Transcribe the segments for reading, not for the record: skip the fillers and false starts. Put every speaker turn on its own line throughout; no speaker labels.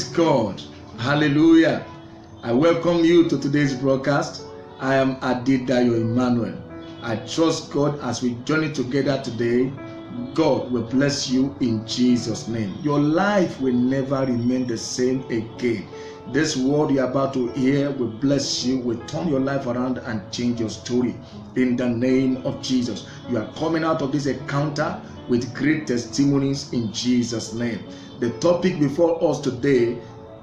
Praise God. Hallelujah. I welcome you to today's broadcast. I am Adedayo Emmanuel. I trust God as we journey together today. God will bless you in Jesus' name. Your life will never remain the same again. This word you're about to hear will bless you, will turn your life around and change your story in the name of Jesus. You are coming out of this encounter with great testimonies in Jesus' name. The topic before us today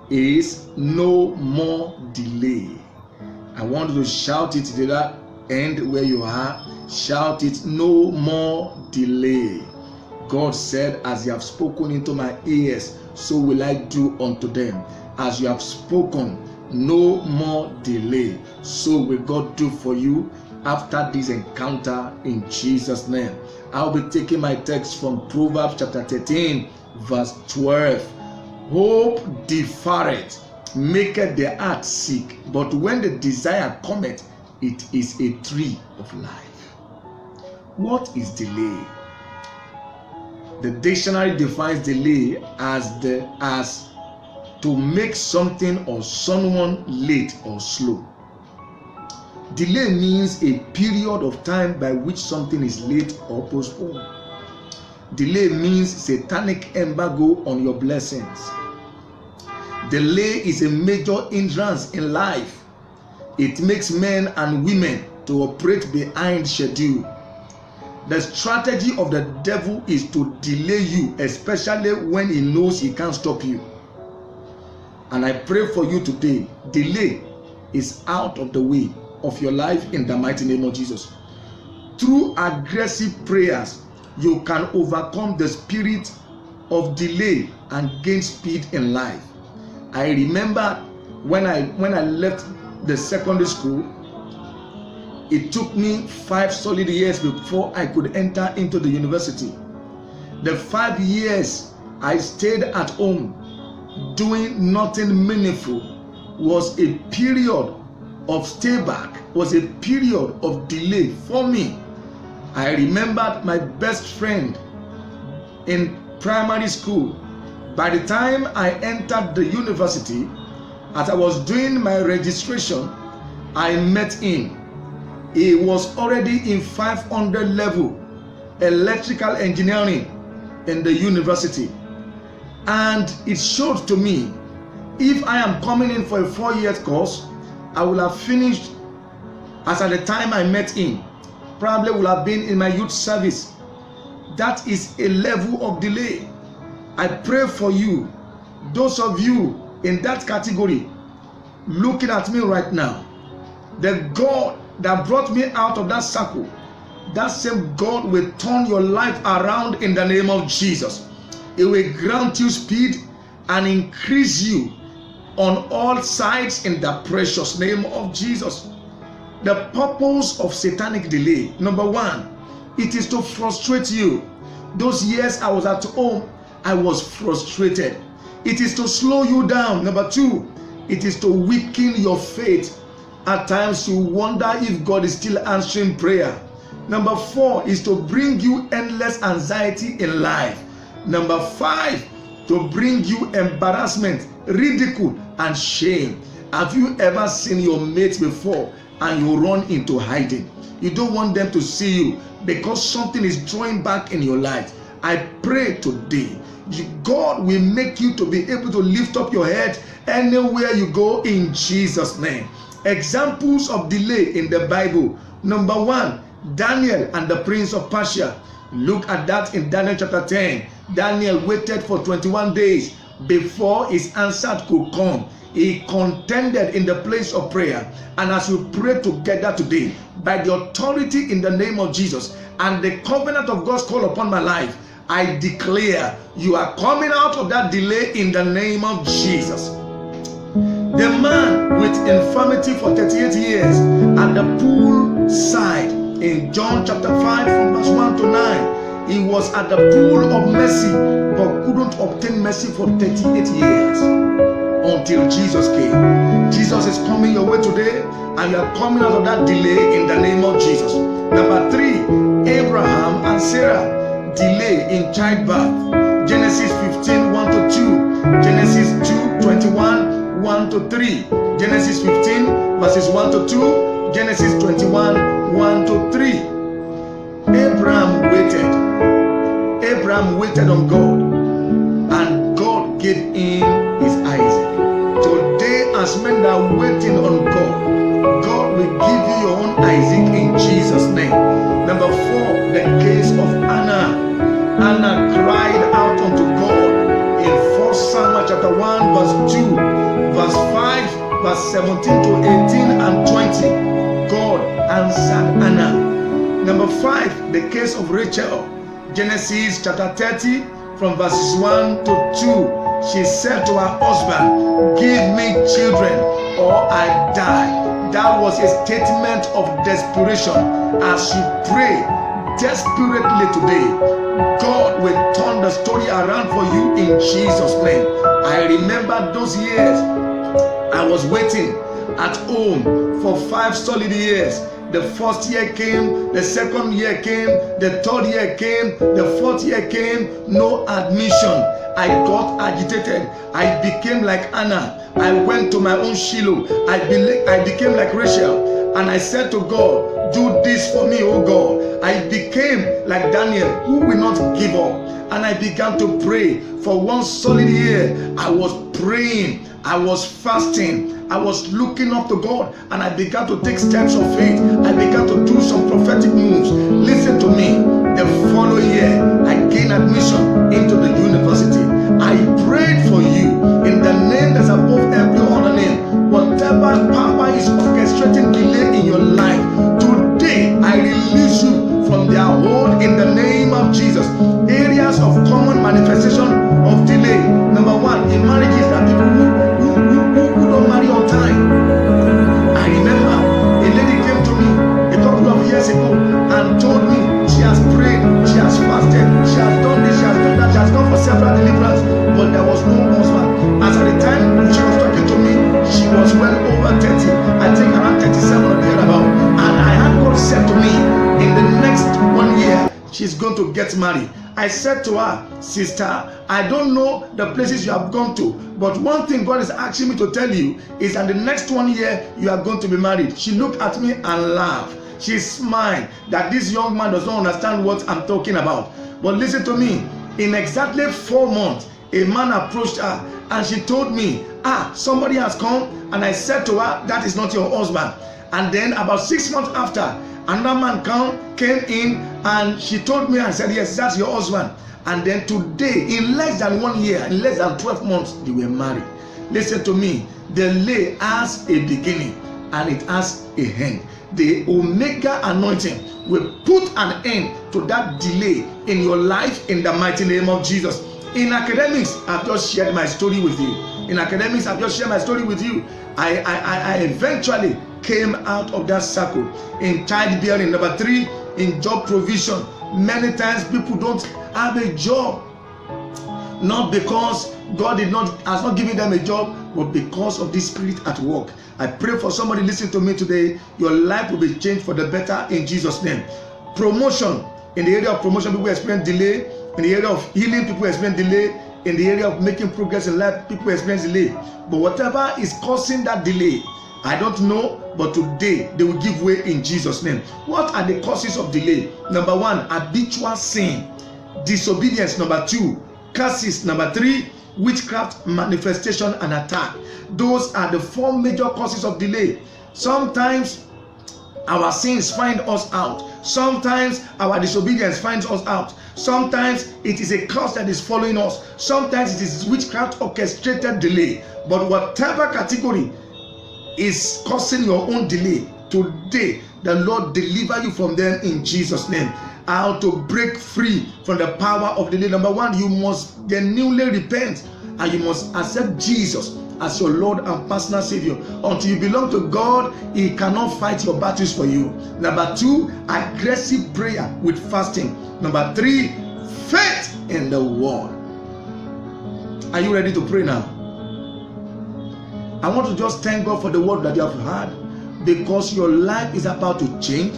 is no more delay. I want you to shout it to that end where you are. Shout it, no more delay. God said, as you have spoken into my ears, so will I do unto them. As you have spoken, no more delay. So will God do for you after this encounter in Jesus' name. I'll be taking my text from Proverbs chapter 13, verse 12. Hope deferreth, maketh the heart sick, but when the desire cometh, it is a tree of life. What is delay? The dictionary defines delay as to make something or someone late or slow. Delay means a period of time by which something is late or postponed. Delay means satanic embargo on your blessings. Delay is a major hindrance in life. It makes men and women to operate behind schedule. The strategy of the devil is to delay you, especially when he knows he can't stop you. And I pray for you today, delay is out of the way of your life in the mighty name of Jesus. Through aggressive prayers, you can overcome the spirit of delay and gain speed in life. I remember when I left the secondary school, it took me 5 solid years before I could enter into the university. The 5 years I stayed at home doing nothing meaningful was a period of stay back, was a period of delay for me. I remembered my best friend in primary school. By the time I entered the university, as I was doing my registration, I met him. He was already in 500 level electrical engineering in the university. And it showed to me, if I am coming in for a 4-year course, I will have finished, as at the time I met him, probably will have been in my youth service. That is a level of delay. I pray for you, those of you in that category, looking at me right now, the God that brought me out of that circle, that same God will turn your life around in the name of Jesus. It will grant you speed and increase you on all sides in the precious name of Jesus. The purpose of satanic delay, number 1, it is to frustrate you. Those years I was at home, I was frustrated. It is to slow you down. Number 2, it is to weaken your faith. At times you wonder if God is still answering prayer. Number 4 is to bring you endless anxiety in life. Number 5, to bring you embarrassment, ridicule, and shame. Have you ever seen your mates before and you run into hiding? You don't want them to see you because something is drawing back in your life. I pray today, God will make you to be able to lift up your head anywhere you go in Jesus' name. Examples of delay in the Bible. Number 1, Daniel and the prince of Persia. Look at that in Daniel chapter 10. Daniel waited for 21 days before his answer could come. He contended in the place of prayer. And as we pray together today, by the authority in the name of Jesus and the covenant of God's call upon my life, I declare you are coming out of that delay in the name of Jesus. The man with infirmity for 38 years at the pool side in John chapter 5 from verse 1 to 9, he was at the pool of mercy but couldn't obtain mercy for 38 years until Jesus came. Jesus is coming your way today and you are coming out of that delay in the name of Jesus. Number 3, Abraham and Sarah, delay in childbirth. Genesis 15, 1 to 2, Genesis 2, 21, 1 to 3. Genesis 15, verses 1 to 2. Genesis 21, 1 to 3. Abraham waited on God, and God gave him his Isaac. Today, as men are waiting on God, God will give you your own Isaac in Jesus' name. Number 4, the case of Anna. Anna cried out unto God in 1 Samuel chapter 1, verse 2, verse 5, verse 17 to 18 and 20. God answered Anna. Number 5, the case of Rachel. Genesis chapter 30, from verses 1 to 2. She said to her husband, "Give me children or I die." That was a statement of desperation. As you pray desperately today, God will turn the story around for you in Jesus' name. I remember those years I was waiting at home for 5 solid years. The first year came, the second year came, the third year came, the fourth year came, no admission. I got agitated. I became like Anna. I went to my own Shiloh. I became like Rachel. And I said to God, "Do this for me, oh God." I became like Daniel, who will not give up. And I began to pray. For 1 solid year, I was praying. I was fasting. I was looking up to God, and I began to take steps of faith. I began to do some prophetic moves. Listen to me. The following year, I gained admission into the university. I prayed for you in the name that's above every other name. Whatever power is orchestrating delay in your life, today I release you from their hold in the name of Jesus. Areas of common manifestation of delay. Number 1, in marriages, there are people who don't marry on time. I remember a lady came to me a couple of years ago and told me she has prayed, she has fasted, she has done this, she has done that, she has gone for several deliverance, but there was no husband. As at the time she was talking to me, she was well over 30, I think around 37 or thereabout, and I had God said to me, in the next 1 year, she's going to get married. I said to her, "Sister, I don't know the places you have gone to, but one thing God is asking me to tell you is that the next 1 year you are going to be married." She looked at me and laughed. She smiled that this young man does not understand what I'm talking about. But listen to me, in exactly 4 months, a man approached her and she told me, "Somebody has come." And I said to her, "That is not your husband." And then about 6 months after, another man came in and she told me and said, "Yes, that's your husband." And then today, in less than 1 year, in less than 12 months, they were married. Listen to me, delay has a beginning and it has a end. The Omega anointing will put an end to that delay in your life in the mighty name of Jesus. In academics, I've just shared my story with you. I eventually came out of that circle. In childbearing, number 3, in job provision. Many times people don't have a job, not because God has not given them a job, but because of this spirit at work. I pray for somebody listening to me today, your life will be changed for the better in Jesus' name. Promotion. In the area of promotion, people experience delay. In the area of healing, people experience delay. In the area of making progress in life, people experience delay. But whatever is causing that delay, I don't know, but today they will give way in Jesus' name. What are the causes of delay? Number 1, habitual sin. Disobedience. Number 2, curses. Number 3, witchcraft, manifestation, and attack. Those are the 4 major causes of delay. Sometimes our sins find us out. Sometimes our disobedience finds us out. Sometimes it is a curse that is following us. Sometimes it is witchcraft orchestrated delay. But whatever category is causing your own delay, today the Lord deliver you from them in Jesus' name. How to break free from the power of delay. Number 1, you must genuinely repent and you must accept Jesus as your Lord and personal Savior. Until you belong to God, He cannot fight your battles for you. Number 2, aggressive prayer with fasting. Number 3, faith in the Word. Are you ready to pray now? I want to just thank God for the word that you have heard, because your life is about to change.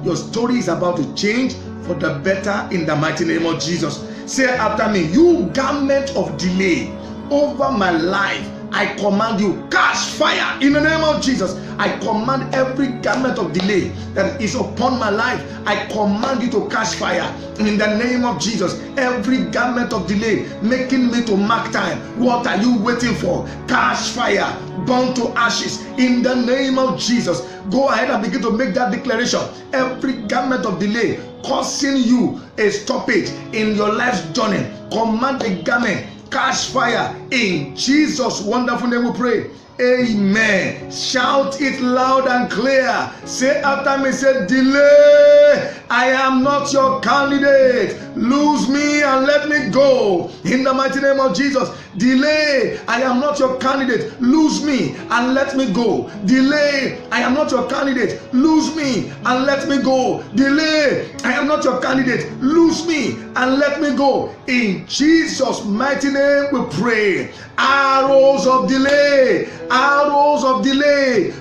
Your story is about to change for the better in the mighty name of Jesus. Say after me, "You garment of delay over my life I command you, catch fire in the name of Jesus. I command every garment of delay that is upon my life, I command you to catch fire in the name of Jesus. Every garment of delay making me to mark time, what are you waiting for? Catch fire, burn to ashes in the name of Jesus. Go ahead and begin to make that declaration. Every garment of delay causing you a stoppage in your life's journey, command the garment catch fire in Jesus' wonderful name we pray. Amen. Shout it loud and clear. Say after me, say, delay, I am not your candidate. Lose me and let me go. In the mighty name of Jesus. Delay, I am not your candidate. Lose me and let me go. Delay, I am not your candidate. Lose me and let me go. Delay, I am not your candidate. Lose me and let me go. In Jesus' mighty name we pray. Arrows of delay,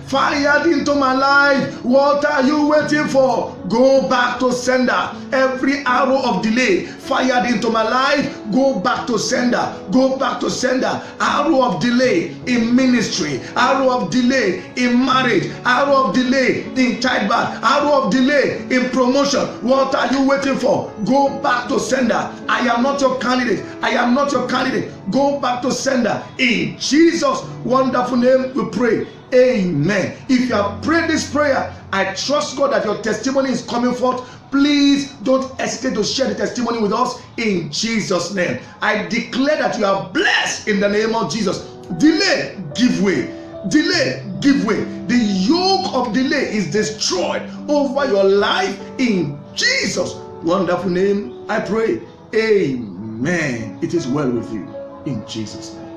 fired into my life. What are you waiting for? Go back to sender. Every arrow of delay fired into my life, go back to sender. Go back to sender. Arrow of delay in ministry, arrow of delay in marriage, arrow of delay in childbirth, arrow of delay in promotion. What are you waiting for? Go back to sender. I am not your candidate. I am not your candidate. Go back to sender. In Jesus' wonderful name we pray. Amen. If you have prayed this prayer, I trust God that your testimony is coming forth. Please don't hesitate to share the testimony with us in Jesus' name. I declare that you are blessed in the name of Jesus. Delay, give way. Delay, give way. The yoke of delay is destroyed over your life in Jesus' wonderful name. I pray. Amen. It is well with you in Jesus' name.